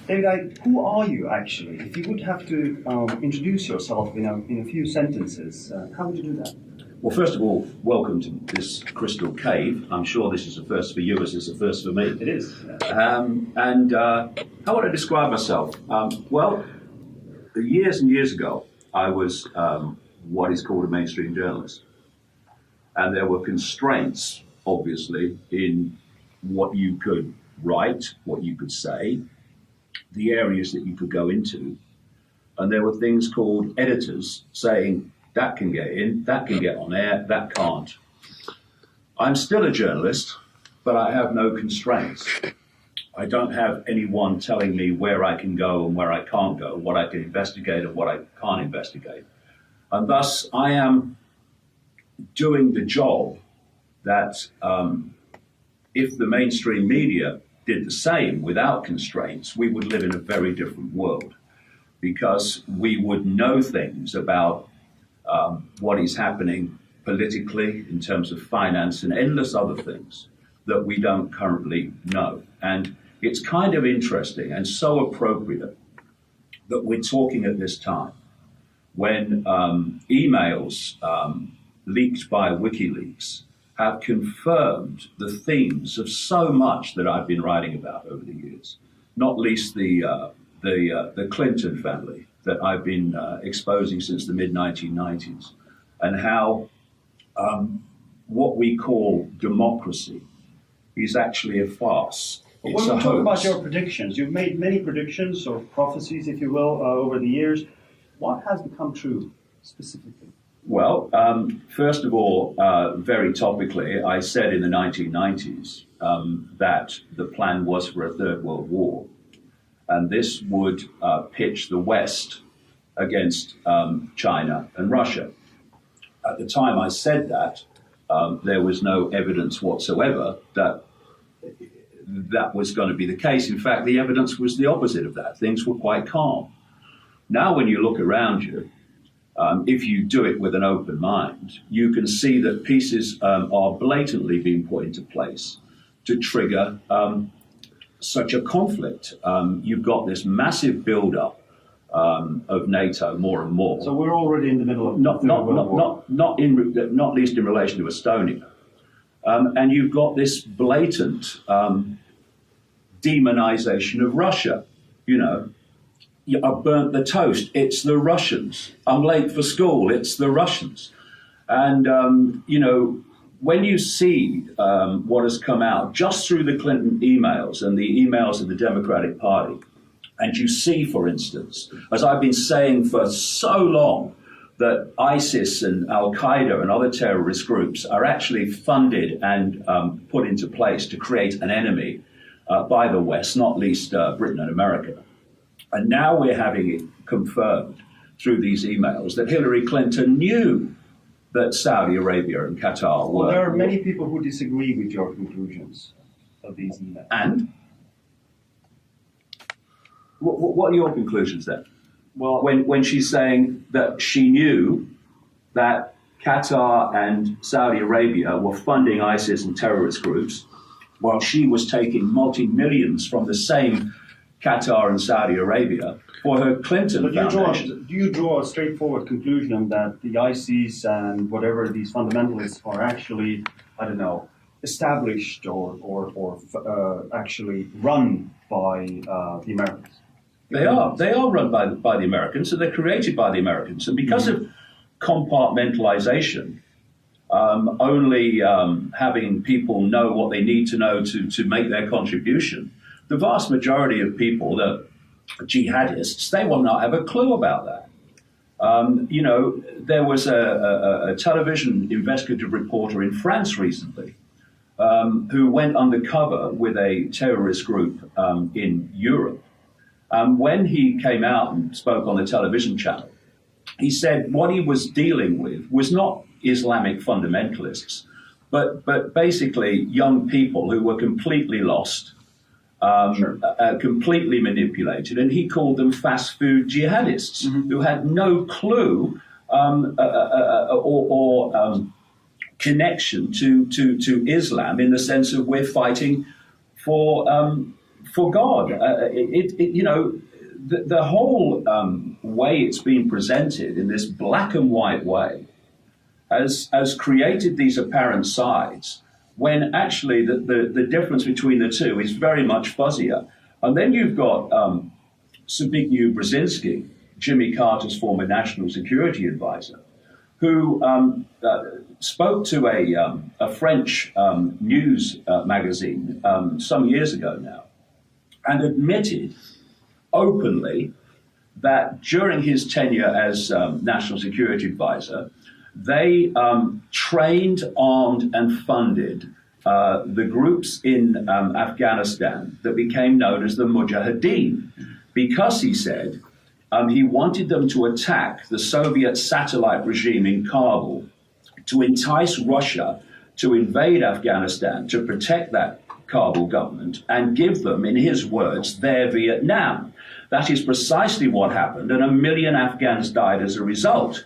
David, who are you actually? If you would have to introduce yourself in a few sentences, how would you do that? Well, first of all, welcome to this crystal cave. I'm sure this is a first for you as it's a first for me. It is. How would I describe myself? Well, years and years ago, I was what is called a mainstream journalist. And there were constraints, obviously, in what you could write, what you could say, the areas that you could go into. And there were things called editors saying, that can get in, that can get on air, that can't. I'm still a journalist, but I have no constraints. I don't have anyone telling me where I can go and where I can't go, what I can investigate and what I can't investigate. And thus, I am doing the job that if the mainstream media did the same without constraints, we would live in a very different world, because we would know things about what is happening politically in terms of finance and endless other things that we don't currently know. And it's kind of interesting and so appropriate that we're talking at this time when emails leaked by WikiLeaks have confirmed the themes of so much that I've been writing about over the years, not least the Clinton family that I've been exposing since the mid-1990s, and how what we call democracy is actually a farce. But when we talk about your predictions, you've made many predictions or prophecies, if you will, over the years. What has become true specifically? Well, first of all, very topically, I said in the 1990s that the plan was for a third world war. And this would pitch the West against China and Russia. At the time I said that, there was no evidence whatsoever that that was going to be the case. In fact, the evidence was the opposite of that. Things were quite calm. Now, when you look around you, if you do it with an open mind, you can see that pieces are blatantly being put into place to trigger such a conflict. You've got this massive build-up of NATO more and more. So we're already in the middle of not least in relation to Estonia. And you've got this blatant demonization of Russia. You know, I burnt the toast, it's the Russians. I'm late for school, it's the Russians. And, you know, when you see what has come out just through the Clinton emails and the emails of the Democratic Party, and you see, for instance, as I've been saying for so long, that ISIS and Al-Qaeda and other terrorist groups are actually funded and put into place to create an enemy by the West, not least Britain and America. And now we're having it confirmed through these emails that Hillary Clinton knew that Saudi Arabia and Qatar were... Well, there are many people who disagree with your conclusions of these emails. And? What are your conclusions then? Well, when she's saying that she knew that Qatar and Saudi Arabia were funding ISIS and terrorist groups, while she was taking multi-millions from the same Qatar and Saudi Arabia for her Clinton Foundation. Do you draw a straightforward conclusion that the ISIS and whatever these fundamentalists are actually, I don't know, established or actually run by the Americans? They are run by the Americans, and they're created by the Americans. And because of compartmentalization, only having people know what they need to know to make their contribution, the vast majority of people that are jihadists, they will not have a clue about that. You know, there was a television investigative reporter in France recently who went undercover with a terrorist group in Europe. When he came out and spoke on the television channel, he said what he was dealing with was not Islamic fundamentalists, but basically young people who were completely lost, completely manipulated, and he called them fast food jihadists who had no clue or connection to Islam in the sense of we're fighting for for God. The whole way it's been presented in this black and white way has created these apparent sides when actually the difference between the two is very much fuzzier. And then you've got Zbigniew Brzezinski, Jimmy Carter's former national security advisor, who spoke to a French news magazine some years ago now and admitted openly that during his tenure as national security advisor, they trained, armed, and funded the groups in Afghanistan that became known as the Mujahideen, because he said he wanted them to attack the Soviet satellite regime in Kabul, to entice Russia to invade Afghanistan, to protect that Kabul government, and give them, in his words, their Vietnam. That is precisely what happened, and 1 million Afghans died as a result.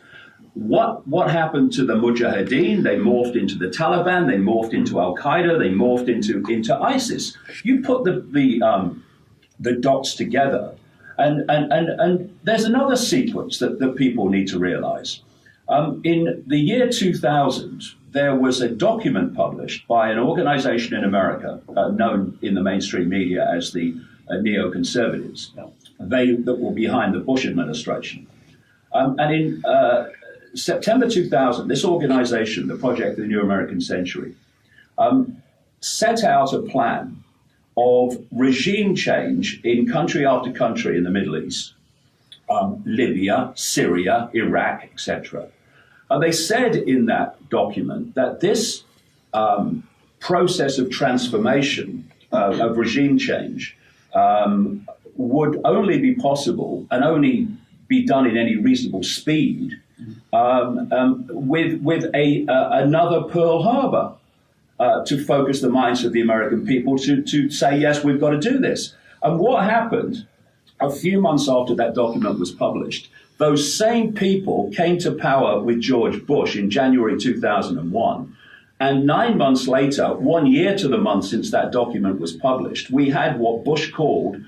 What happened to the Mujahideen? They morphed into the Taliban, they morphed into Al-Qaeda, they morphed into ISIS. You put the dots together, and there's another sequence that people need to realize. In the year 2000, there was a document published by an organization in America known in the mainstream media as the neoconservatives. They that were behind the Bush administration. And in September 2000, this organization, the Project of the New American Century, set out a plan of regime change in country after country in the Middle East, Libya, Syria, Iraq, etc. And they said in that document that this process of transformation, of regime change, would only be possible and only be done in any reasonable speed with another Pearl Harbor to focus the minds of the American people to say, yes, we've got to do this. And what happened a few months after that document was published, those same people came to power with George Bush in January 2001. And 9 months later, 1 year to the month since that document was published, we had what Bush called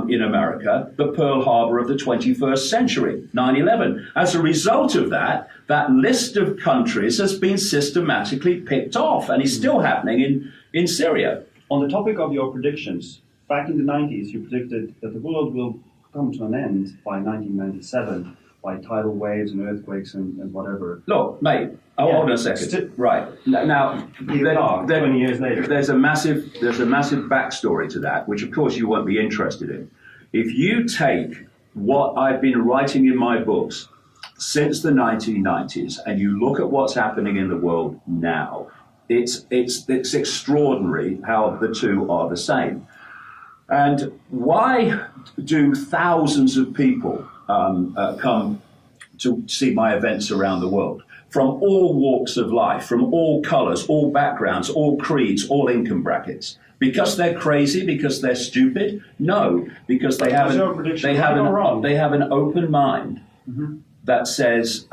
in America the Pearl Harbor of the 21st century, 9/11. As a result of that, that list of countries has been systematically picked off and is still happening in Syria. On the topic of your predictions, back in the 90s, you predicted that the world will come to an end by 1997 by tidal waves and earthquakes and whatever. Look, mate, hold on a second. Right. Now, 20 years later. There's a massive backstory to that, which of course you won't be interested in. If you take what I've been writing in my books since the 1990s and you look at what's happening in the world now, it's extraordinary how the two are the same. And why do thousands of people come to see my events around the world, from all walks of life, from all colours, all backgrounds, all creeds, all income brackets? Because they're crazy, because they're stupid? No, because they have an open mind that says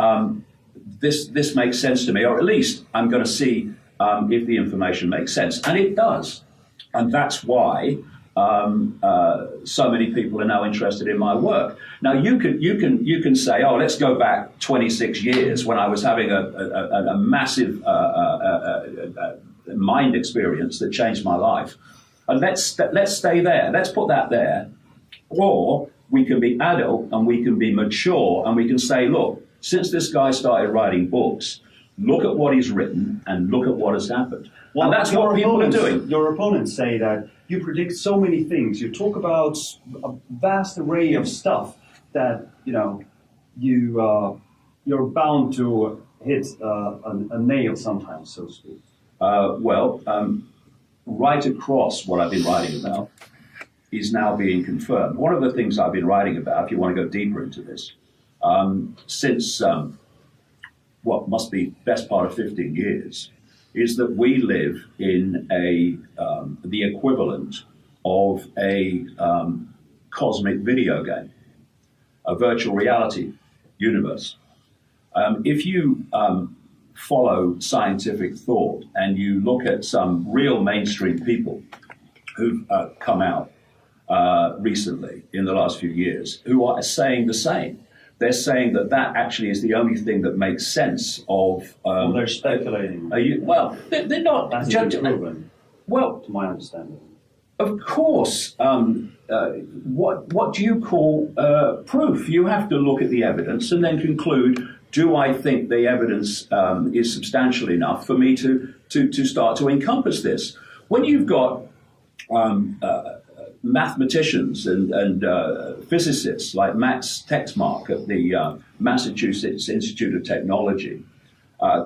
this makes sense to me, or at least I'm going to see if the information makes sense, and it does, and that's why so many people are now interested in my work. Now you can say, oh, let's go back 26 years when I was having a massive mind experience that changed my life, and let's stay there. Let's put that there, or we can be adult and we can be mature and we can say, look, since this guy started writing books, look at what he's written and look at what has happened. Well, and that's what people are doing. Your opponents say that you predict so many things. You talk about a vast array of stuff that you're bound to hit a nail sometimes, so to speak. Right across what I've been writing about is now being confirmed. One of the things I've been writing about, if you want to go deeper into this, since what must be best part of 15 years, is that we live in the equivalent of a cosmic video game, a virtual reality universe. If you follow scientific thought and you look at some real mainstream people who've come out recently in the last few years who are saying the same. They're saying that that actually is the only thing that makes sense of. Well, they're speculating. They're not. That's proven. Well, to my understanding. Of course. What do you call proof? You have to look at the evidence and then conclude: do I think the evidence is substantial enough for me to start to encompass this? When you've got mathematicians and physicists like Max Tegmark at the Massachusetts Institute of Technology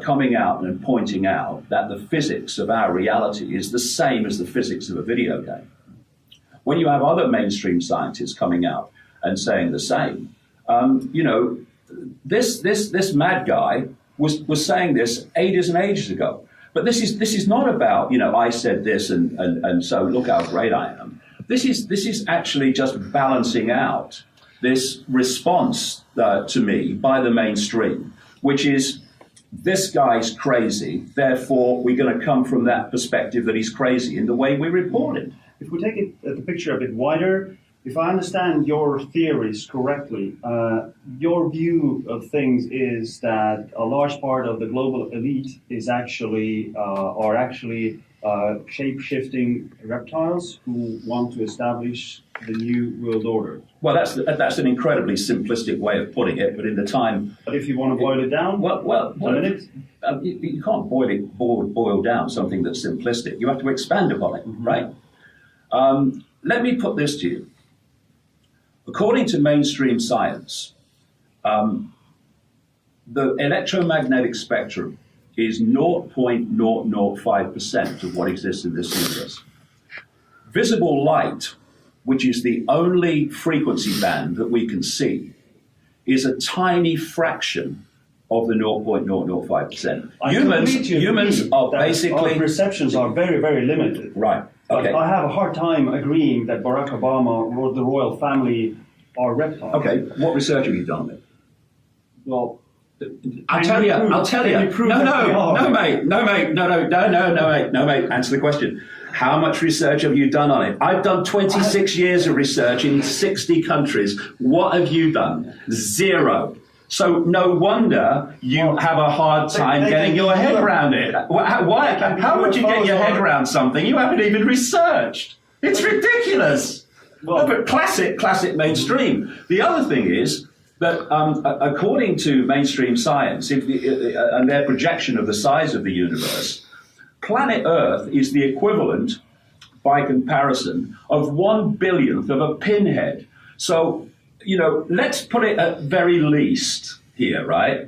coming out and pointing out that the physics of our reality is the same as the physics of a video game. When you have other mainstream scientists coming out and saying the same, this mad guy was saying this ages and ages ago. But this is not about, I said this and so look how great I am. This is actually just balancing out this response to me by the mainstream, which is this guy's crazy, therefore we're going to come from that perspective that he's crazy in the way we report it. If we take the picture a bit wider, if I understand your theories correctly, your view of things is that a large part of the global elite is actually shape-shifting reptiles who want to establish the new world order. Well, that's an incredibly simplistic way of putting it, but in the time. But if you want to boil it down, you can't boil down something that's simplistic. You have to expand upon it, right? Let me put this to you. According to mainstream science, the electromagnetic spectrum is 0.005% of what exists in this universe. Visible light, which is the only frequency band that we can see, is a tiny fraction of the 0.005%. Humans are basically... Our perceptions are very, very limited. Right. Okay. But I have a hard time agreeing that Barack Obama or the royal family are reptiles. Okay. What research have you done on it? Well... I'll tell you. No, mate. Answer the question. How much research have you done on it? I've done 26 years of research in 60 countries. What have you done? Zero. So no wonder you have a hard time getting your head around it. Why? How would you get your head around something you haven't even researched? It's ridiculous. But classic mainstream. The other thing is that according to mainstream science and their projection of the size of the universe, planet Earth is the equivalent, by comparison, of 1/1,000,000th of a pinhead. So, let's put it at very least here, right?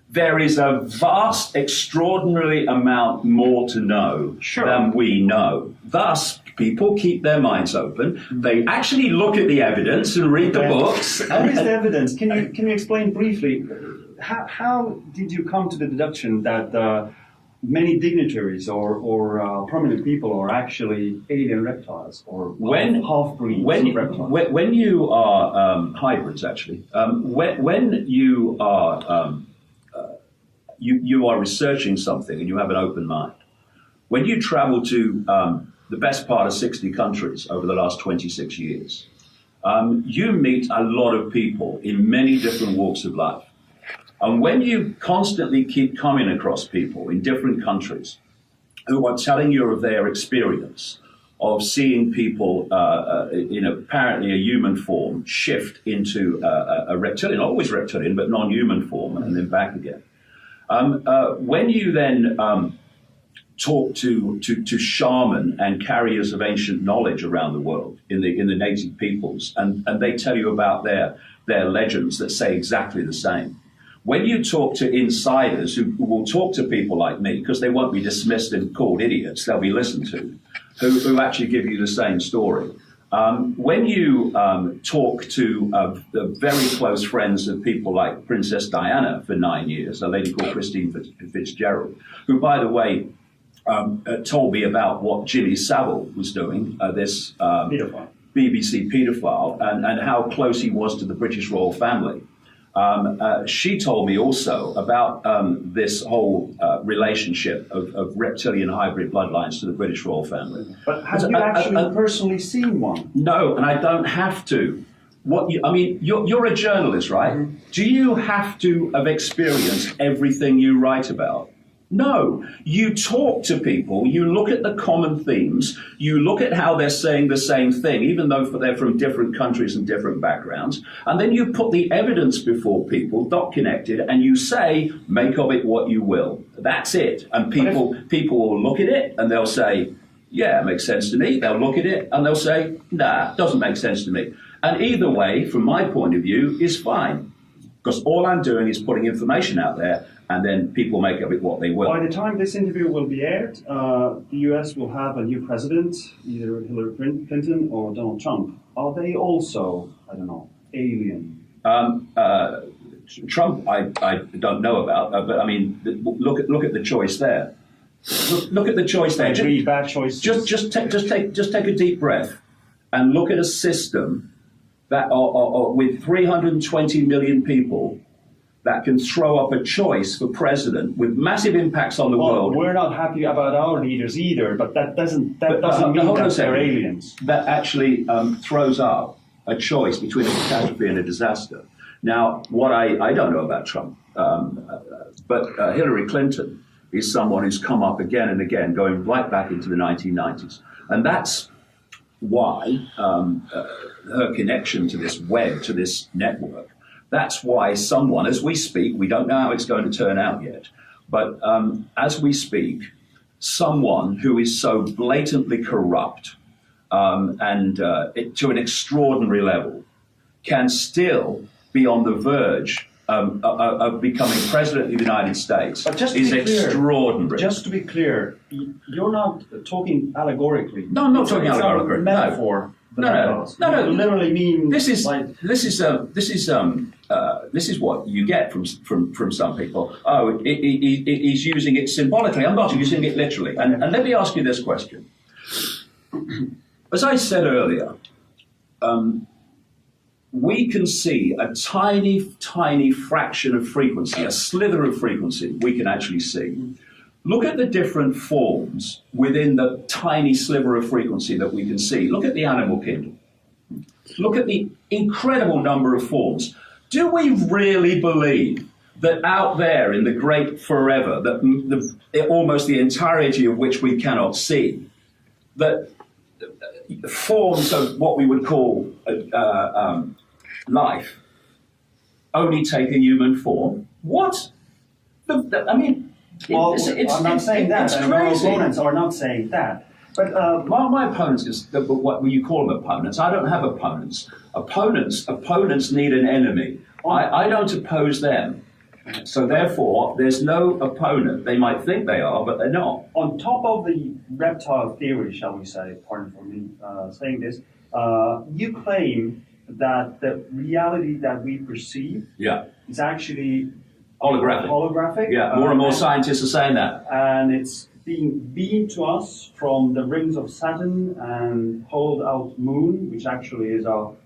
There is a vast, extraordinary amount more to know than we know. Thus, people keep their minds open. They actually look at the evidence and read the books. What is the evidence? Can you explain briefly? How did you come to the deduction that many dignitaries or prominent people are actually alien reptiles or half-breeds of reptiles? When you are hybrids, actually, when you are you are researching something and you have an open mind. When you travel to the best part of 60 countries over the last 26 years, you meet a lot of people in many different walks of life. And when you constantly keep coming across people in different countries who are telling you of their experience of seeing people in apparently a human form shift into a reptilian, always reptilian, but non-human form, and then back again. When you then talk to shaman and carriers of ancient knowledge around the world in the native peoples, and they tell you about their legends that say exactly the same. When you talk to insiders who will talk to people like me, because they won't be dismissed and called idiots, they'll be listened to, who actually give you the same story. When you talk to the very close friends of people like Princess Diana for 9 years, a lady called Christine Fitzgerald, who, by the way, told me about what Jimmy Savile was doing, this BBC paedophile, and how close he was to the British royal family. She told me also about this whole relationship of reptilian hybrid bloodlines to the British royal family. But have you actually personally seen one? No, and I don't have to. You're a journalist, right? Mm-hmm. Do you have to have experienced everything you write about? No, you talk to people, you look at the common themes, you look at how they're saying the same thing, even though they're from different countries and different backgrounds, and then you put the evidence before people, dot connected, and you say, make of it what you will. That's it. And people will look at it and they'll say, yeah, it makes sense to me. They'll look at it and they'll say, nah, it doesn't make sense to me. And either way, from my point of view, is fine. Because all I'm doing is putting information out there, and then people make of it what they will. By the time this interview will be aired, the US will have a new president, either Hillary Clinton or Donald Trump. Are they also, I don't know, alien? Trump, I don't know about, but I mean, look at the choice there. Look at the choice there. Really bad choices. Just take a deep breath and look at a system that with 320 million people that can throw up a choice for president with massive impacts on the world. We're not happy about our leaders either, but that doesn't mean that they're aliens. That actually throws up a choice between a catastrophe and a disaster. Now, what I don't know about Trump, but Hillary Clinton is someone who's come up again and again, going right back into the 1990s. And that's why her connection to this web, to this network, that's why someone, as we speak, we don't know how it's going to turn out yet, but as we speak, someone who is so blatantly corrupt and to an extraordinary level can still be on the verge of becoming president of the United States is extraordinary. Just to be clear, you're not talking allegorically. No, I'm not talking allegorically. Metaphor. No. You literally mean this is what you get from some people. Oh, he's using it symbolically. I'm not using it literally. And let me ask you this question. As I said earlier, we can see a tiny, tiny fraction of frequency, a slither of frequency we can actually see. Look at the different forms within the tiny sliver of frequency that we can see. Look at the animal kingdom. Look at the incredible number of forms. Do we really believe that out there in the great forever, that almost the entirety of which we cannot see, that forms of what we would call life only take a human form? What? I mean, well, I'm not saying that, and my opponents are not saying that. But my opponents, what you call them opponents, I don't have opponents. Opponents need an enemy. I don't oppose them. So therefore, there's no opponent. They might think they are, but they're not. On top of the reptile theory, shall we say, pardon for me saying this, you claim that the reality that we perceive is actually holographic. Yeah, more and more scientists are saying that. And it's being beamed to us from the rings of Saturn and hollowed out moon, which actually is an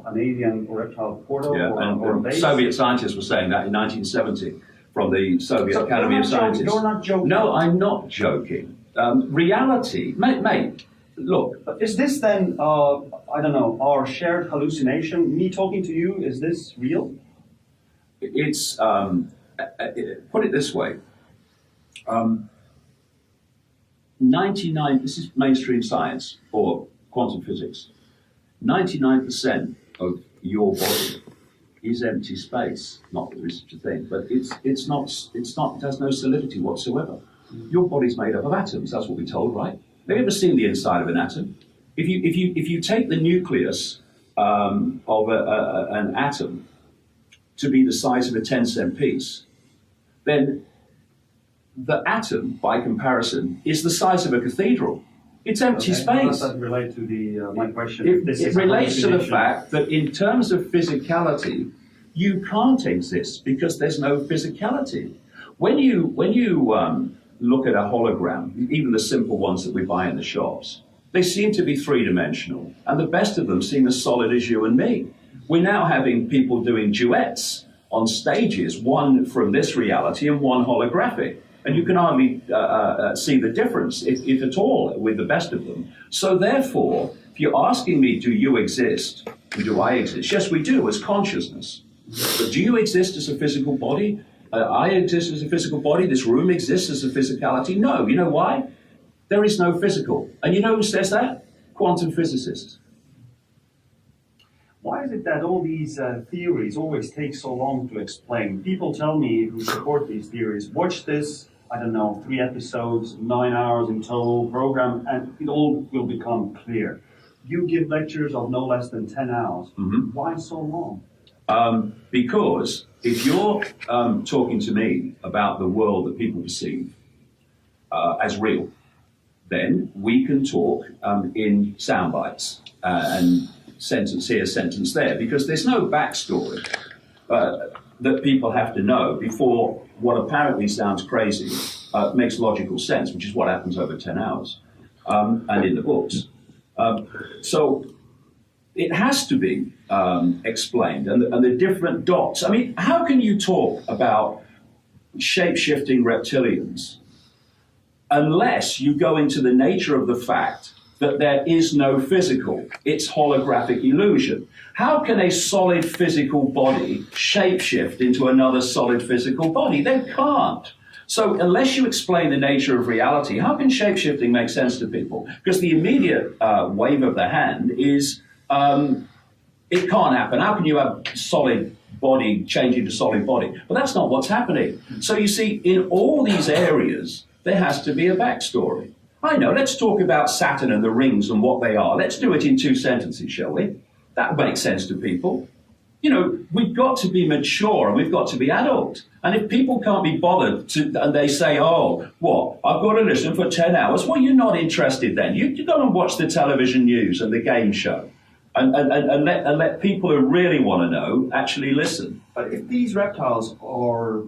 alien or reptile portal or base. Soviet scientists were saying that in 1970 from the Soviet Academy of Sciences. You're not joking. No, I'm not joking. Reality, mate, look. Is this then, our shared hallucination? Me talking to you, is this real? It's, put it this way, 99, this is mainstream science or quantum physics, 99% of your body is empty space. Not that there is such a thing, but it has no solidity whatsoever. Your body's made up of atoms, that's what we're told, right? Have you ever seen the inside of an atom? If you take the nucleus of an atom to be the size of a 10-cent piece, then the atom, by comparison, is the size of a cathedral. It's empty space. How does that relate to my question? It relates to the fact that in terms of physicality, you can't exist because there's no physicality. When you look at a hologram, even the simple ones that we buy in the shops, they seem to be three-dimensional, and the best of them seem as solid as you and me. We're now having people doing duets on stages, one from this reality and one holographic. And you can hardly see the difference, if at all, with the best of them. So therefore, if you're asking me, do you exist? Or do I exist? Yes, we do, as consciousness. But do you exist as a physical body? I exist as a physical body. This room exists as a physicality. No. You know why? There is no physical. And you know who says that? Quantum physicists. Why is it that all these theories always take so long to explain? People tell me who support these theories, watch this, I don't know, 3 episodes, 9 hours in total program, and it all will become clear. You give lectures of no less than 10 hours. Mm-hmm. Why so long? Because if you're talking to me about the world that people perceive as real, then we can talk in sound bites and sentence here, sentence there, because there's no backstory that people have to know before what apparently sounds crazy makes logical sense, which is what happens over 10 hours and in the books. So it has to be explained, and the different dots. I mean, how can you talk about shape-shifting reptilians unless you go into the nature of the fact that there is no physical, it's holographic illusion? How can a solid physical body shapeshift into another solid physical body? They can't. So unless you explain the nature of reality, how can shapeshifting make sense to people? Because the immediate wave of the hand is, it can't happen. How can you have solid body change into solid body? But that's not what's happening. So you see, in all these areas, there has to be a backstory. I know, let's talk about Saturn and the rings and what they are. Let's do it in 2 sentences, shall we? That makes sense to people. You know, we've got to be mature and we've got to be adult. And if people can't be bothered and they say, oh, what, I've got to listen for 10 hours. Well, you're not interested then. You go and watch the television news and the game show and let people who really want to know actually listen. But if these reptiles are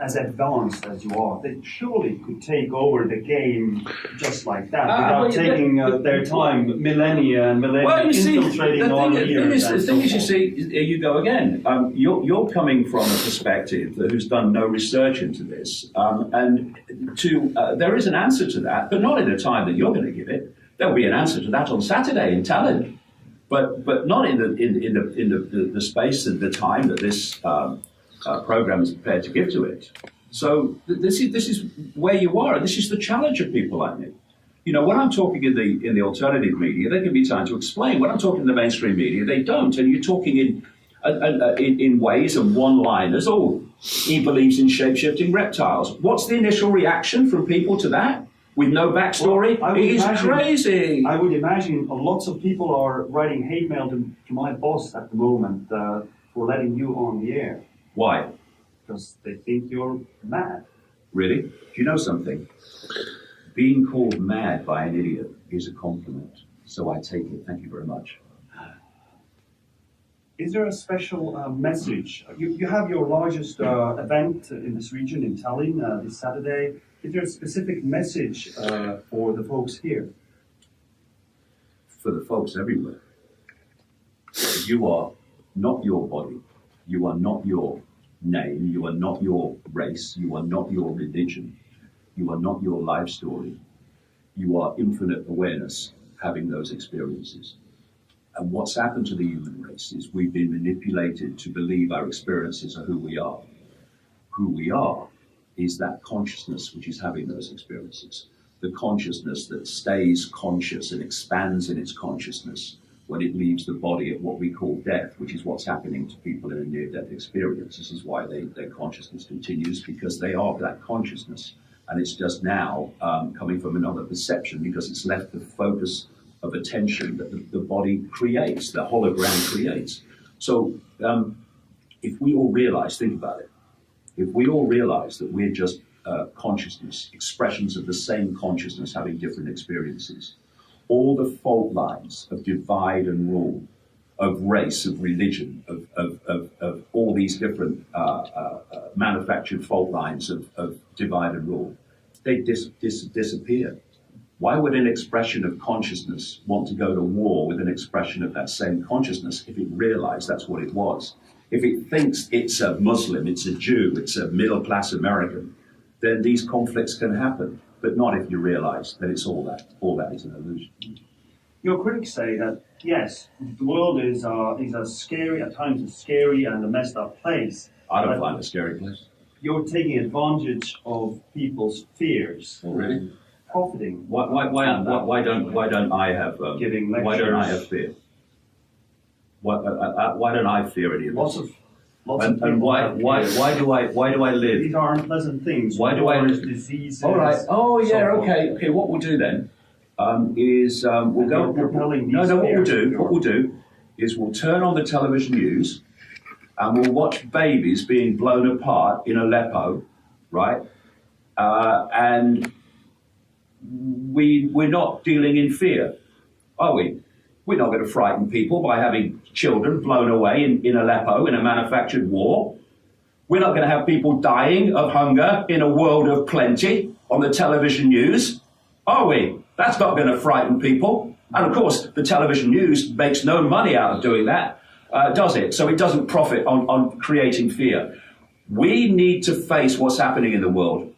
as advanced as you are, they surely could take over the game just like that without taking their time, millennia and millennia, infiltrating all the years. The thing is, you see, you go again. You're coming from a perspective who's done no research into this, and there is an answer to that, but not in the time that you're going to give it. There'll be an answer to that on Saturday in Tallinn. But not in the space and the time that this program is prepared to give to it. So this is where you are, and this is the challenge of people like me. You know, when I'm talking in the alternative media, they give me time to explain. When I'm talking in the mainstream media, they don't, and you're talking in ways and one-liners. Oh, he believes in shape-shifting reptiles. What's the initial reaction from people to that? With no backstory, well, he's crazy. I would imagine lots of people are writing hate mail to my boss at the moment for letting you on the air. Why? Because they think you're mad. Really? Do you know something? Being called mad by an idiot is a compliment, so I take it. Thank you very much. Is there a special message? You have your largest event in this region, in Tallinn, this Saturday. Is there a specific message for the folks here? For the folks everywhere. You are not your body. You are not your name. You are not your race. You are not your religion. You are not your life story. You are infinite awareness having those experiences. And what's happened to the human race is we've been manipulated to believe our experiences are who we are. Who we are is that consciousness which is having those experiences. The consciousness that stays conscious and expands in its consciousness when it leaves the body at what we call death, which is what's happening to people in a near-death experience. This is why their consciousness continues, because they are that consciousness. And it's just now coming from another perception, because it's left the focus of attention that the body creates, the hologram creates. So if we all realize, think about it, if we all realize that we're just consciousness, expressions of the same consciousness having different experiences, all the fault lines of divide and rule, of race, of religion, of all these different manufactured fault lines of divide and rule, they disappear. Why would an expression of consciousness want to go to war with an expression of that same consciousness if it realized that's what it was? if it thinks it's a Muslim, it's a Jew, it's a middle-class American, then these conflicts can happen, but not if you realize that it's all that. All that is an illusion. Your critics say that, yes, the world is a scary, at times a scary and a messed up place. I don't find it a scary place. You're taking advantage of people's fears. Oh, really? Profiting. Why don't I have giving lectures? Why don't I have fear? Why don't I fear any of this? Lots of and why do I live? These are unpleasant things. Why do I live? Diseases. All right. Oh yeah. Okay. What we'll do then is we'll go. What we'll do is we'll turn on the television news and we'll watch babies being blown apart in Aleppo, right? And we're not dealing in fear, are we? We're not going to frighten people by having children blown away in Aleppo in a manufactured war. We're not going to have people dying of hunger in a world of plenty on the television news, are we? That's not going to frighten people. And of course, the television news makes no money out of doing that, does it? So it doesn't profit on creating fear. We need to face what's happening in the world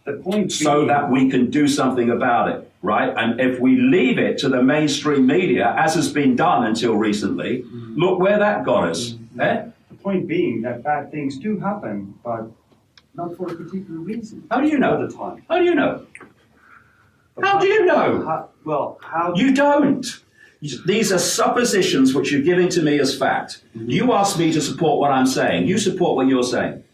so that we can do something about it, right? And if we leave it to the mainstream media, as has been done until recently, look where that got us. Eh? The point being that bad things do happen, but not for a particular reason. How do you know? All the time. How do you know? How do you know? You don't. These are suppositions which you're giving to me as fact. You ask me to support what I'm saying. You support what you're saying.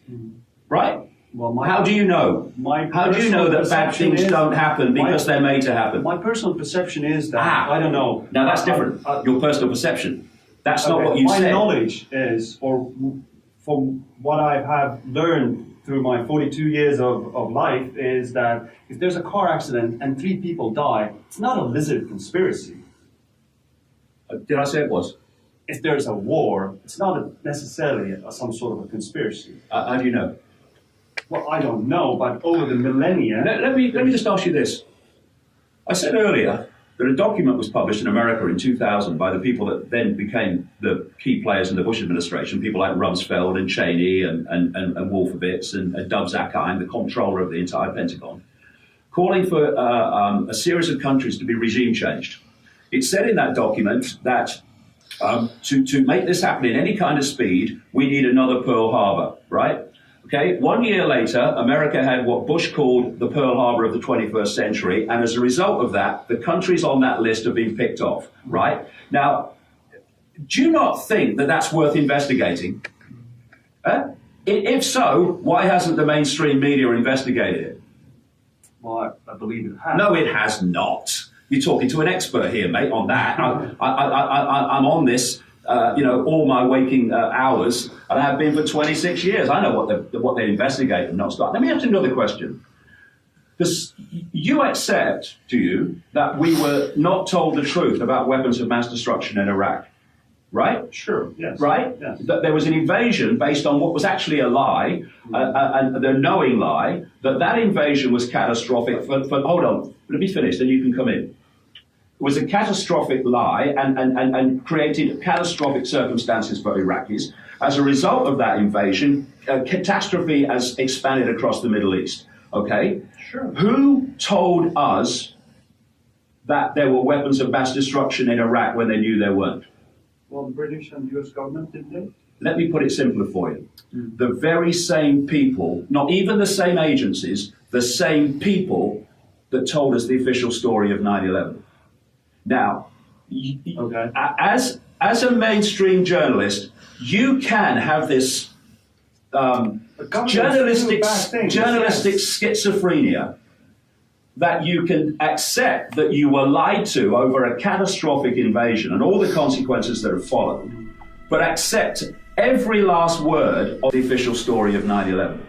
Right? Well, how do you know? How do you know that bad things don't happen because they're made to happen? My personal perception is that, I don't know. Now that's different. Your personal perception. That's not what you said. My knowledge is, or from what I have learned through my 42 years of life, is that if there's a car accident and 3 people die, it's not a lizard conspiracy. Did I say it was? If there's a war, it's not necessarily some sort of a conspiracy. How do you know? Well, I don't know, but over the millennia... Let me just ask you this. I said earlier that a document was published in America in 2000 by the people that then became the key players in the Bush administration, people like Rumsfeld and Cheney and Wolfowitz and Dov Zakheim, the comptroller of the entire Pentagon, calling for a series of countries to be regime changed. It said in that document that to make this happen in any kind of speed, we need another Pearl Harbor, right? Okay, 1 year later, America had what Bush called the Pearl Harbor of the 21st century, and as a result of that, the countries on that list have been picked off, right? Now, do you not think that that's worth investigating? If so, why hasn't the mainstream media investigated it? Well, I believe it has. No, it has not. You're talking to an expert here, mate, on that. I'm on this, all my waking hours, and I have been for 26 years. I know what they investigate and not start. Let me ask you another question. Because you accept, do you, that we were not told the truth about weapons of mass destruction in Iraq, right? Sure, yes. Right? Yes. That there was an invasion based on what was actually a lie, and the knowing lie, that invasion was catastrophic. Hold on, let me finish, then you can come in. It was a catastrophic lie and created catastrophic circumstances for Iraqis. As a result of that invasion, catastrophe has expanded across the Middle East. Okay? Sure. Who told us that there were weapons of mass destruction in Iraq when they knew there weren't? Well, the British and US government, didn't they? Let me put it simpler for you. The very same people, not even the same agencies, the same people that told us the official story of 9/11. Now, okay. as a mainstream journalist, you can have this journalistic schizophrenia that you can accept that you were lied to over a catastrophic invasion and all the consequences that have followed, but accept every last word of the official story of 9/11.